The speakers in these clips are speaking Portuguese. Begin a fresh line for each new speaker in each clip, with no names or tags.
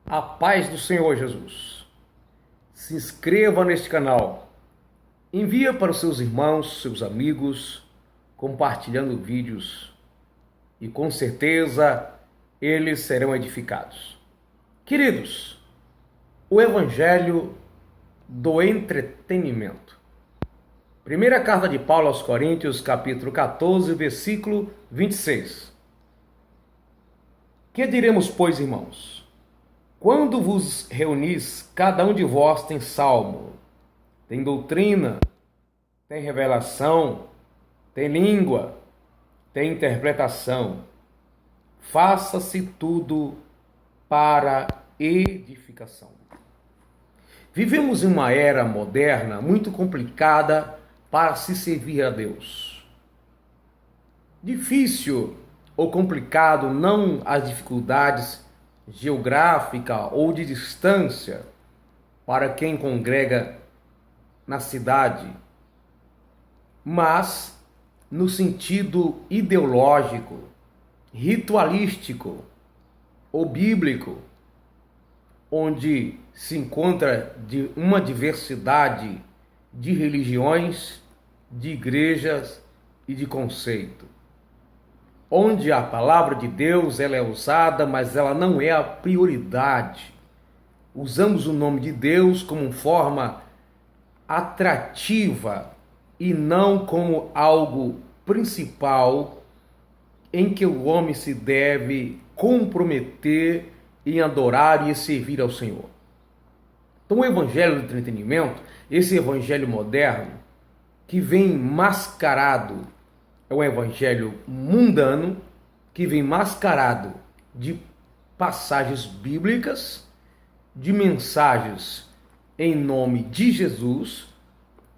A paz do Senhor Jesus. Se inscreva neste canal. Envia para os seus irmãos, seus amigos, compartilhando vídeos e com certeza eles serão edificados. Queridos, o Evangelho do entretenimento. Primeira carta de Paulo aos Coríntios, capítulo 14, versículo 26. Que diremos, pois, irmãos? Quando vos reunis, cada um de vós tem salmo, tem doutrina, tem revelação, tem língua, tem interpretação. Faça-se tudo para edificação. Vivemos em uma era moderna muito complicada para se servir a Deus. Difícil ou complicado não as dificuldades geográfica ou de distância para quem congrega na cidade, mas no sentido ideológico, ritualístico ou bíblico, onde se encontra uma diversidade de religiões, de igrejas e de conceito. Onde a palavra de Deus ela é usada, mas ela não é a prioridade. Usamos o nome de Deus como forma atrativa e não como algo principal em que o homem se deve comprometer em adorar e servir ao Senhor. Então o evangelho do entretenimento, esse evangelho moderno, que vem mascarado, é um evangelho mundano que vem mascarado de passagens bíblicas, de mensagens em nome de Jesus,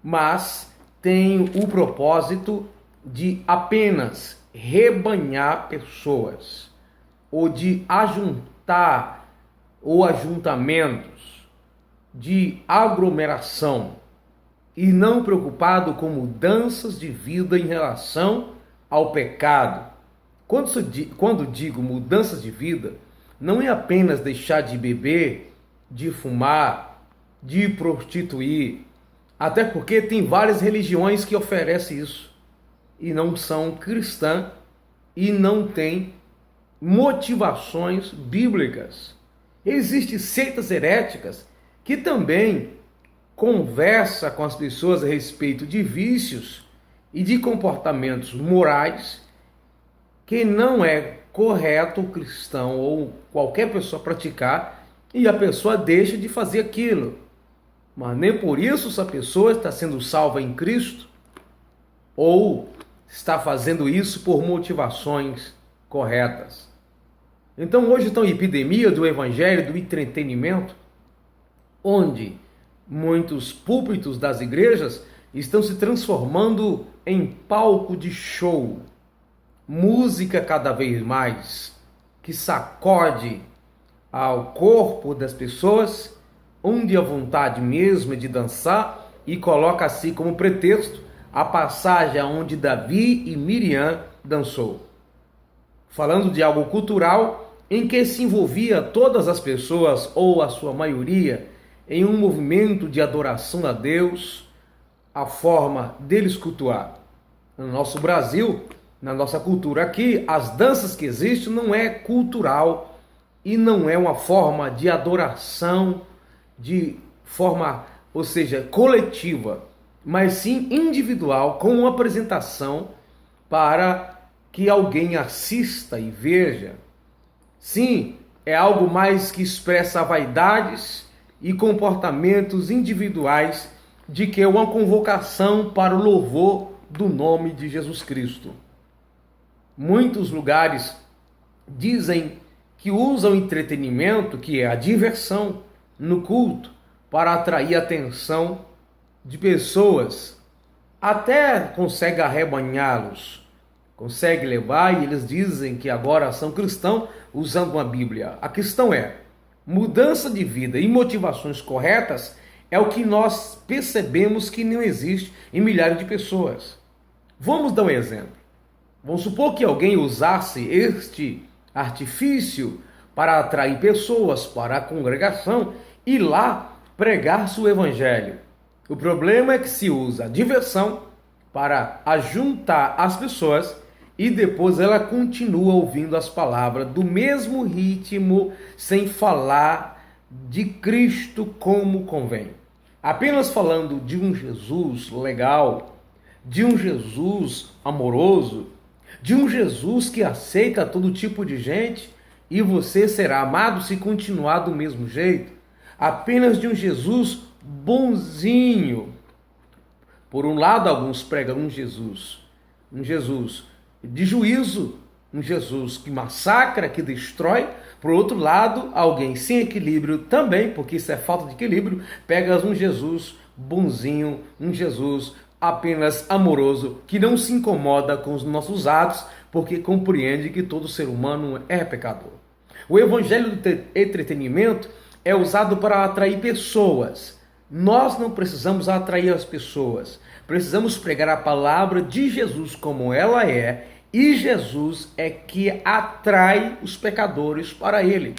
mas tem o propósito de apenas rebanhar pessoas ou de ajuntar ou ajuntamentos de aglomeração e não preocupado com mudanças de vida em relação ao pecado. Quando digo mudanças de vida, não é apenas deixar de beber, de fumar, de prostituir, até porque tem várias religiões que oferecem isso e não são cristãs e não têm motivações bíblicas. Existem seitas heréticas que também conversa com as pessoas a respeito de vícios e de comportamentos morais que não é correto o cristão ou qualquer pessoa praticar e a pessoa deixa de fazer aquilo. Mas nem por isso essa pessoa está sendo salva em Cristo ou está fazendo isso por motivações corretas. Então hoje está uma epidemia do evangelho, do entretenimento, onde muitos púlpitos das igrejas estão se transformando em palco de show. Música cada vez mais que sacode ao corpo das pessoas, onde a vontade mesmo é de dançar e coloca assim como pretexto a passagem onde Davi e Miriam dançou. Falando de algo cultural em que se envolvia todas as pessoas ou a sua maioria em um movimento de adoração a Deus, a forma deles cultuar. No nosso Brasil, na nossa cultura aqui, as danças que existem não é cultural e não é uma forma de adoração, de forma, ou seja, coletiva, mas sim individual, com uma apresentação para que alguém assista e veja. Sim, é algo mais que expressa vaidades e comportamentos individuais de que uma convocação para o louvor do nome de Jesus Cristo. Muitos lugares dizem que usam entretenimento, que é a diversão, no culto, para atrair a atenção de pessoas. Até consegue arrebanhá-los, consegue levar, e eles dizem que agora são cristãos usando uma Bíblia. A questão é, mudança de vida e motivações corretas é o que nós percebemos que não existe em milhares de pessoas. Vamos dar um exemplo. Vamos supor que alguém usasse este artifício para atrair pessoas para a congregação e lá pregar seu evangelho. O problema é que se usa a diversão para ajuntar as pessoas e depois ela continua ouvindo as palavras do mesmo ritmo, sem falar de Cristo como convém. Apenas falando de um Jesus legal, de um Jesus amoroso, de um Jesus que aceita todo tipo de gente, e você será amado se continuar do mesmo jeito. Apenas de um Jesus bonzinho. Por um lado, alguns pregam um Jesus de juízo, um Jesus que massacra, que destrói. Por outro lado, alguém sem equilíbrio também, porque isso é falta de equilíbrio, pega um Jesus bonzinho, um Jesus apenas amoroso, que não se incomoda com os nossos atos, porque compreende que todo ser humano é pecador. O evangelho do entretenimento é usado para atrair pessoas. Nós não precisamos atrair as pessoas. Precisamos pregar a palavra de Jesus como ela é, e Jesus é que atrai os pecadores para ele.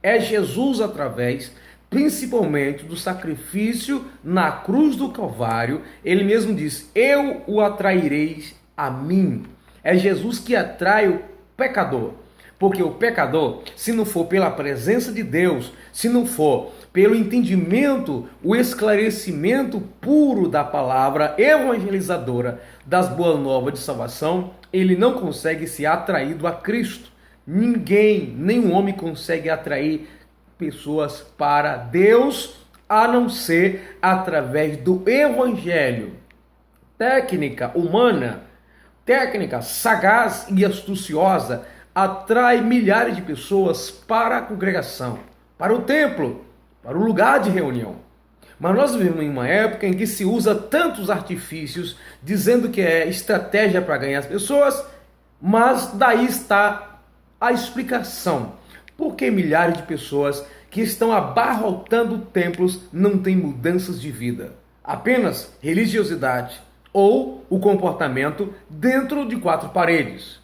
É Jesus através, principalmente do sacrifício na cruz do Calvário. Ele mesmo diz: eu o atrairei a mim. É Jesus que atrai o pecador. Porque o pecador, se não for pela presença de Deus, se não for pelo entendimento, o esclarecimento puro da palavra evangelizadora das boas novas de salvação, ele não consegue ser atraído a Cristo. Ninguém, nenhum homem consegue atrair pessoas para Deus, a não ser através do evangelho. Técnica humana, técnica sagaz e astuciosa, atrai milhares de pessoas para a congregação, para o templo, para o lugar de reunião. Mas nós vivemos em uma época em que se usa tantos artifícios, dizendo que é estratégia para ganhar as pessoas, mas daí está a explicação. Por que milhares de pessoas que estão abarrotando templos não têm mudanças de vida? Apenas religiosidade ou o comportamento dentro de quatro paredes.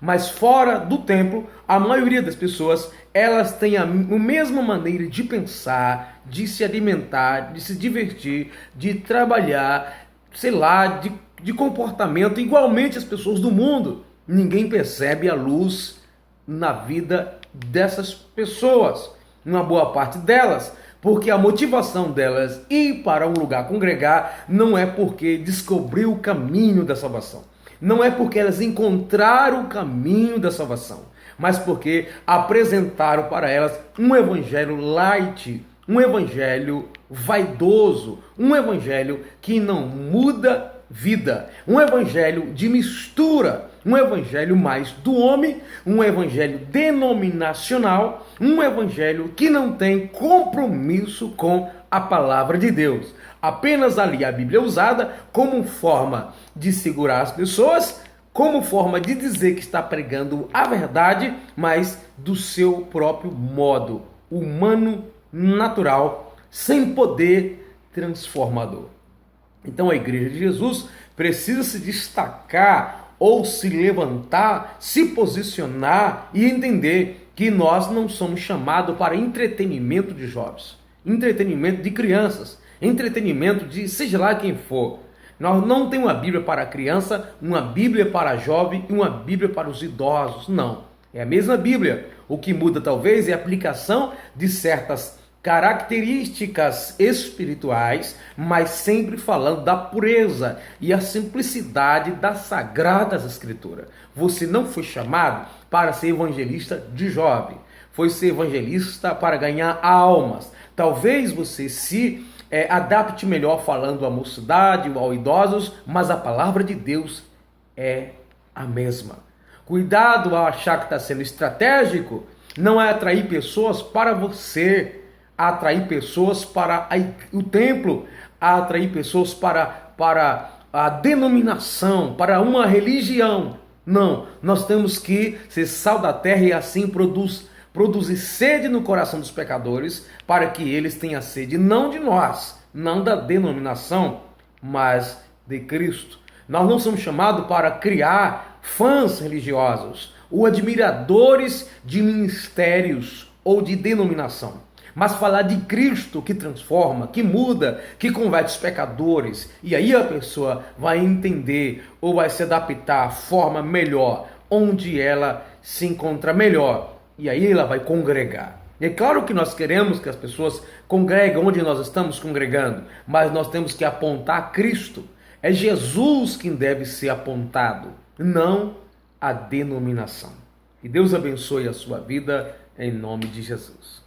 Mas fora do templo, a maioria das pessoas, elas têm a mesma maneira de pensar, de se alimentar, de se divertir, de trabalhar, sei lá, de comportamento, igualmente as pessoas do mundo. Ninguém percebe a luz na vida dessas pessoas, uma boa parte delas, porque a motivação delas ir para um lugar congregar não é porque descobriu o caminho da salvação. Não é porque elas encontraram o caminho da salvação, mas porque apresentaram para elas um evangelho light, um evangelho vaidoso, um evangelho que não muda vida, um evangelho de mistura, um evangelho mais do homem, um evangelho denominacional, um evangelho que não tem compromisso com a palavra de Deus. Apenas ali a Bíblia é usada como forma de segurar as pessoas, como forma de dizer que está pregando a verdade, mas do seu próprio modo humano, natural, sem poder transformador. Então a Igreja de Jesus precisa se destacar ou se levantar, se posicionar e entender que nós não somos chamados para entretenimento de jovens, entretenimento de crianças, entretenimento de seja lá quem for. Nós não temos uma Bíblia para a criança, uma Bíblia para jovem e uma Bíblia para os idosos. Não. É a mesma Bíblia. O que muda talvez é a aplicação de certas características espirituais, mas sempre falando da pureza e a simplicidade das Sagradas Escrituras. Você não foi chamado para ser evangelista de jovem. Foi ser evangelista para ganhar almas. Talvez você se adapte melhor falando à mocidade ou aos idosos, mas a palavra de Deus é a mesma. Cuidado ao achar que está sendo estratégico, não é atrair pessoas para você, atrair pessoas para o templo, atrair pessoas para a denominação, para uma religião. Não, nós temos que ser sal da terra e assim produzir sede no coração dos pecadores, para que eles tenham sede não de nós, não da denominação, mas de Cristo. Nós não somos chamados para criar fãs religiosos ou admiradores de ministérios ou de denominação, mas falar de Cristo que transforma, que muda, que converte os pecadores. E aí a pessoa vai entender ou vai se adaptar à forma melhor, onde ela se encontra melhor. E aí ela vai congregar. E é claro que nós queremos que as pessoas congreguem onde nós estamos congregando, mas nós temos que apontar Cristo. É Jesus quem deve ser apontado, não a denominação. Que Deus abençoe a sua vida, em nome de Jesus.